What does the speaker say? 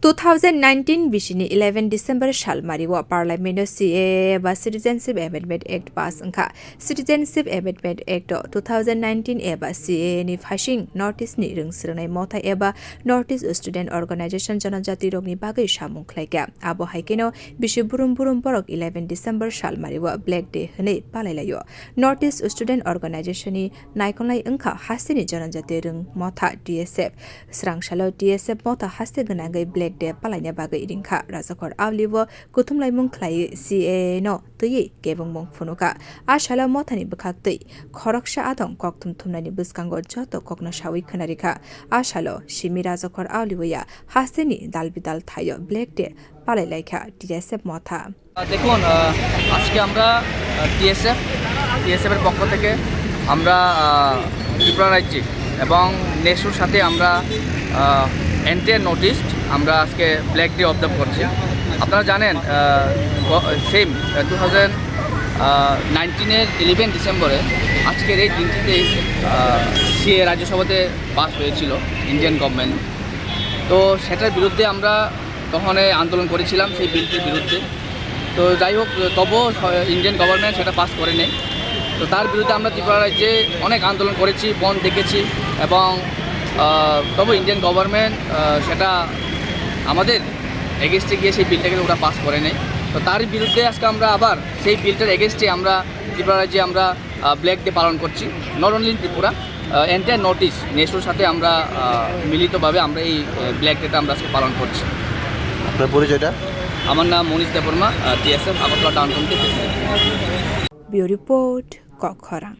2019 बिसिनि 11 December सालमारियाव पार्लियामेन्टआव CAA एबा सिटिजेनशिप amendment act पास ओंखा सिटिजेनशिप एमेन्डमेन्ट एक्ट 2019 एबा CAA नि फाइसिं नर्थ इस्टनि रोंस्रोनाय मावथाय एबा नर्थ इस्ट स्टुडेन्ट अर्गानाइजेसन जनजाति रगनि बागै सामुंख्लायगा आबो हाइकेनो बिसि बुरुम बरक 11 डिसेम्बर सालमारियाव ब्लेक डे होनै पालायलायो नर्थ इस्ट स्टुडेन्ट अर्गानाइजेसननि नायखंलाय ओंखा हास्तिनि जनजाति रों मावथा DSF स्रांसालो DSF मावथा हास्ति गोनाङै ब्लेक डे पालायना बागै रिंखा राजाखर आवलिबो कुथुमलाय मुंख्लाय CAA नो तयै गेबं मुं फुनुका आशाला मथानि बखाक तै खरकसा आदं कक्तुम थुमनानि बुसकांगो जतो ककना सावै खोनारिखा आशालो सिमि राजाखर आवलिबोया हास्तिनि दालबिदाल थायो ब्लेक डे पालायलायखा DSF माथा দেখুন আজকে আমরা DSF এর পক্ষ থেকে আমরা ত্রিপুরা রাজ্যে এবং নেশুর সাথে আমরা এন্টায়ার নর্থ ইস্ট আমরা আজকে ব্ল্যাক ডে অবজার্ভ করছি আপনারা জানেন সেম 2019-এর 11 ডিসেম্বরে আজকের এই দিনটিতে CAA রাজ্যসভাতে পাস হয়েছিল ইন্ডিয়ান গভর্নমেন্ট তো সেটার বিরুদ্ধে আমরা তখন আন্দোলন করেছিলাম সেই বিলটির বিরুদ্ধে তো যাই হোক তবুও ইন্ডিয়ান গভর্নমেন্ট সেটা পাস করে নেই তো তার বিরুদ্ধে আমরা ত্রিপুরা রাজ্যে অনেক আন্দোলন করেছি বন্ধ দেখেছি এবং তবু ইন্ডিয়ান গভর্নমেন্ট সেটা আমাদের এগেনস্টে গিয়ে সেই বিলটাকে ওরা পাস করে নেই তো তার বিরুদ্ধে আজকে আমরা আবার সেই বিলটার এগেনস্টে আমরা ত্রিপুরা রাজ্যে আমরা ব্ল্যাক ডে পালন করছি not only Tripura entire north east নেশোর সাথে আমরা মিলিতভাবে আমরা এই ব্ল্যাক ডেটা আমরা আজকে পালন করছি। আপনার পরিচয়টা? আমার নাম মনীষ দেববর্মা, DSF আগরতলা টাউন কমিটির প্রেসিডেন্ট। Bureau report কখরা।